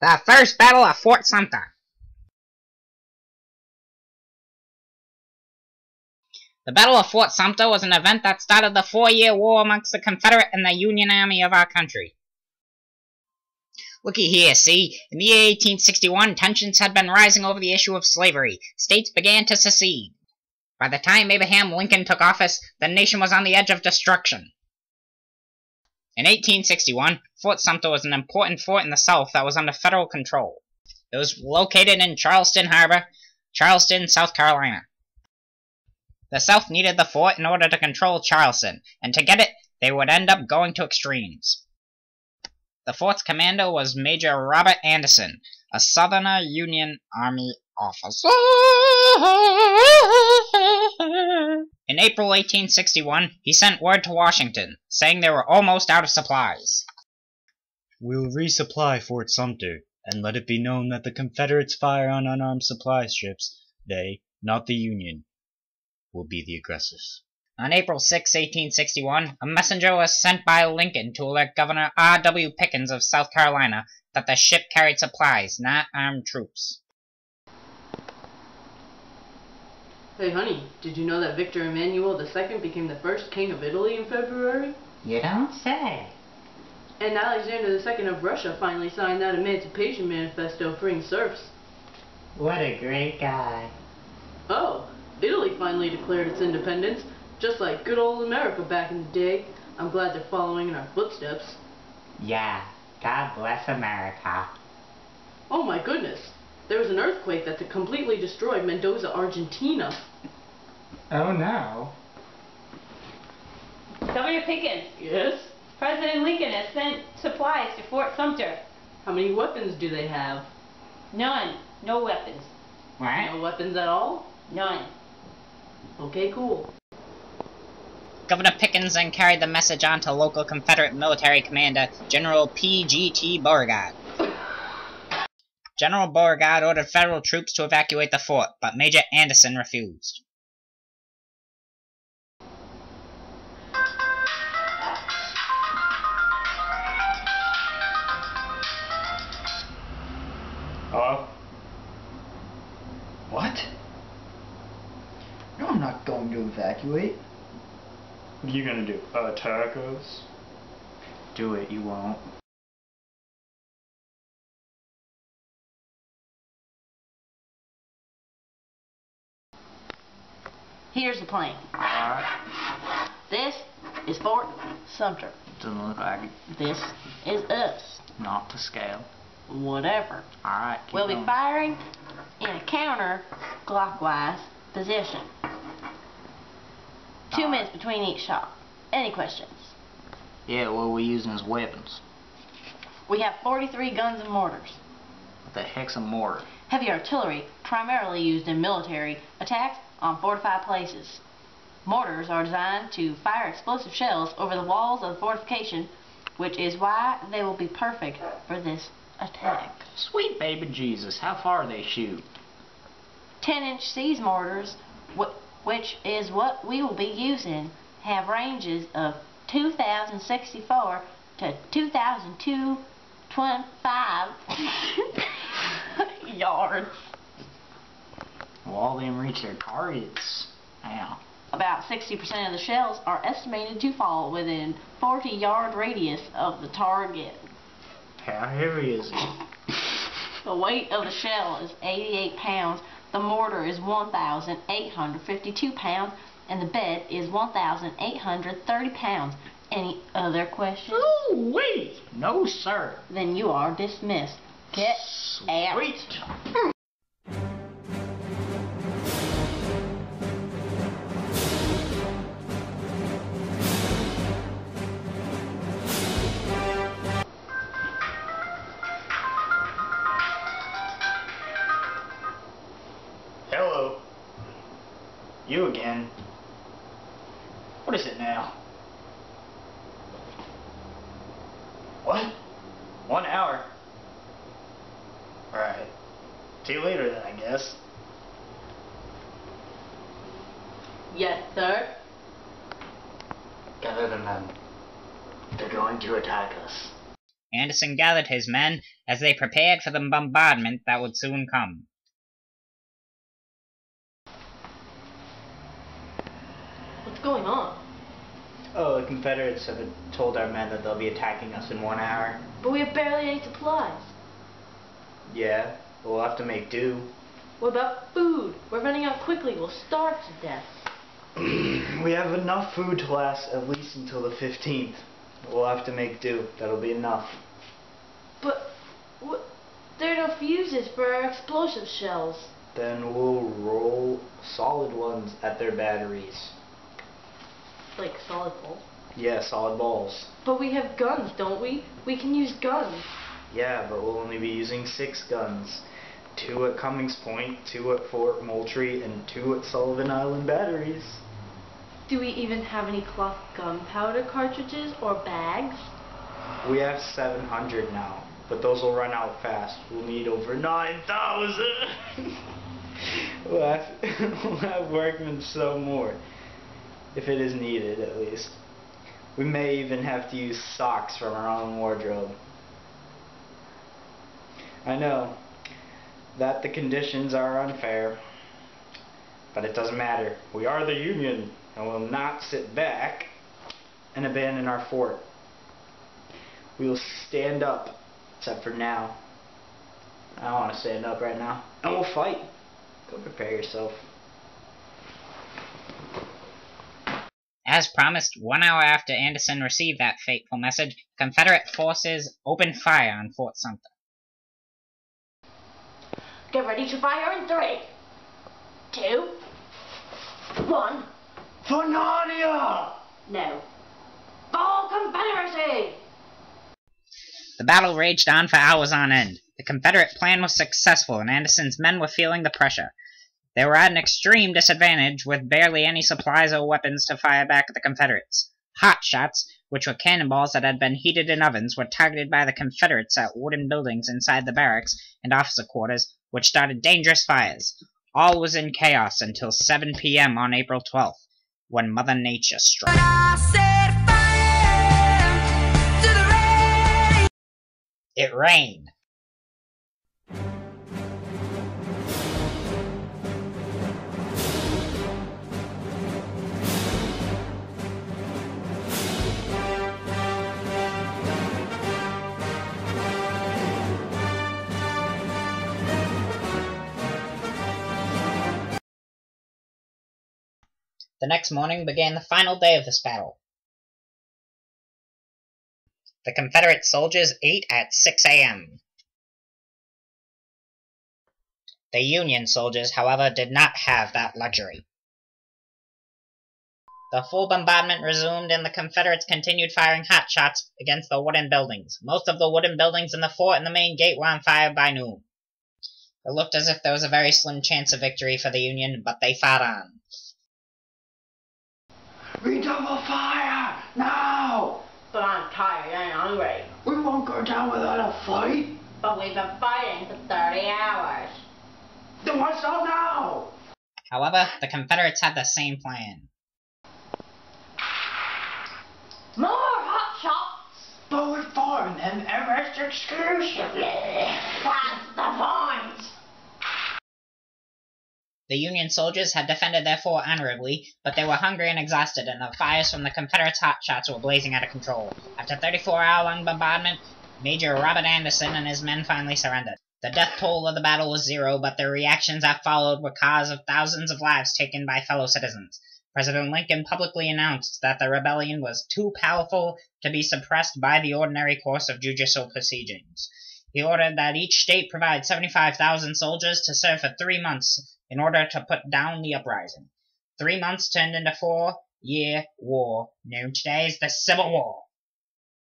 The First Battle of Fort Sumter. The Battle of Fort Sumter was an event that started the 4-year war amongst the Confederate and the Union Army of our country. Looky here, see? In the year 1861, tensions had been rising over the issue of slavery. States began to secede. By the time Abraham Lincoln took office, the nation was on the edge of destruction. In 1861, Fort Sumter was an important fort in the South that was under federal control. It was located in Charleston Harbor, Charleston, South Carolina. The South needed the fort in order to control Charleston, and to get it, they would end up going to extremes. The fort's commander was Major Robert Anderson, a Southern Union Army officer. In April 1861, he sent word to Washington, saying they were almost out of supplies. We'll resupply Fort Sumter, and let it be known that the Confederates fire on unarmed supply ships. They, not the Union, will be the aggressors. On April 6, 1861, a messenger was sent by Lincoln to alert Governor R.W. Pickens of South Carolina that the ship carried supplies, not armed troops. Hey honey, did you know that Victor Emmanuel II became the first king of Italy in February? You don't say. And Alexander II of Russia finally signed that Emancipation Manifesto freeing serfs. What a great guy. Oh, Italy finally declared its independence, just like good old America back in the day. I'm glad they're following in our footsteps. Yeah, God bless America. Oh my goodness, there was an earthquake that completely destroyed Mendoza, Argentina. Oh no. Governor Pickens, Yes? President Lincoln has sent supplies to Fort Sumter. How many weapons do they have? None. No weapons. What? No weapons at all? None. Okay, cool. Governor Pickens then carried the message on to local Confederate military commander, General P.G.T. Beauregard. General Beauregard ordered federal troops to evacuate the fort, but Major Anderson refused. Hello? What? No, I'm not going to evacuate. What are you gonna do? Attack us? Do it, you won't. Here's the plan. Alright. This is Fort Sumter. Doesn't look like it. This is us. Not to scale. Whatever. Alright, We'll be going. firing in a counter-clockwise position. 2 minutes between each shot. Any questions? Yeah, what are we using as weapons? We have 43 guns and mortars. What the heck's a mortar? Heavy artillery, primarily used in military attacks on fortified places. Mortars are designed to fire explosive shells over the walls of the fortification, which is why they will be perfect for this attack. Sweet baby Jesus, how far they shoot? 10-inch siege mortars, which is what we will be using, have ranges of 2,064 to 2,225 yards. Well, all them reach their targets. Ow. About 60% of the shells are estimated to fall within 40-yard radius of the target. How heavy is it? The weight of the shell is 88 pounds, the mortar is 1,852 pounds, and the bed is 1,830 pounds. Any other questions? Ooh, wait! No, sir. Then you are dismissed. Get out. Sweet. Hello. You again. What is it now? What? 1 hour? Alright. See you later then, I guess. Yes, sir. Gather the men. They're going to attack us. Anderson gathered his men as they prepared for the bombardment that would soon come. What's going on? Oh, the Confederates have told our men that they'll be attacking us in 1 hour. But we have barely any supplies. Yeah, but we'll have to make do. What about food? We're running out quickly. We'll starve to death. We have enough food to last at least until the 15th. We'll have to make do. That'll be enough. But there are no fuses for our explosive shells. Then we'll roll solid ones at their batteries. Like solid balls. Yeah, solid balls. But we have guns, don't we? We can use guns. Yeah, but we'll only be using 6 guns. 2 at Cummings Point, 2 at Fort Moultrie, and 2 at Sullivan Island batteries. Do we even have any cloth gunpowder cartridges or bags? We have 700 now, but those will run out fast. We'll need over 9,000. we'll have workmen sew more, if it is needed at least. We may even have to use socks from our own wardrobe. I know that the conditions are unfair, but it doesn't matter. We are the Union, and will not sit back and abandon our fort. We will stand up, except for now. I don't want to stand up right now. And we'll fight. Go prepare yourself. As promised, 1 hour after Anderson received that fateful message, Confederate forces opened fire on Fort Sumter. Get ready to fire in 3, 2, 1. For Nadia! No. All Confederacy! The battle raged on for hours on end. The Confederate plan was successful, and Anderson's men were feeling the pressure. They were at an extreme disadvantage, with barely any supplies or weapons to fire back at the Confederates. Hot shots, which were cannonballs that had been heated in ovens, were targeted by the Confederates at wooden buildings inside the barracks and officer quarters, which started dangerous fires. All was in chaos until 7 p.m. on April 12th, when Mother Nature struck. It rained. The next morning began the final day of this battle. The Confederate soldiers ate at 6 a.m. The Union soldiers, however, did not have that luxury. The full bombardment resumed, and the Confederates continued firing hot shots against the wooden buildings. Most of the wooden buildings in the fort and the main gate were on fire by noon. It looked as if there was a very slim chance of victory for the Union, but they fought on. Redouble fire! Now! But I'm tired and hungry. We won't go down without a fight. But we've been fighting for 30 hours. Then why stop now? However, the Confederates had the same plan. More hot shots! But we're firing them ever exclusively. That's the point! The Union soldiers had defended their fort honorably, but they were hungry and exhausted, and the fires from the Confederates' hot shots were blazing out of control. After 34-hour-long bombardment, Major Robert Anderson and his men finally surrendered. The death toll of the battle was 0, but the reactions that followed were cause of thousands of lives taken by fellow citizens. President Lincoln publicly announced that the rebellion was too powerful to be suppressed by the ordinary course of judicial proceedings. He ordered that each state provide 75,000 soldiers to serve for 3 months in order to put down the uprising. 3 months turned into a 4-year war, known today as the Civil War.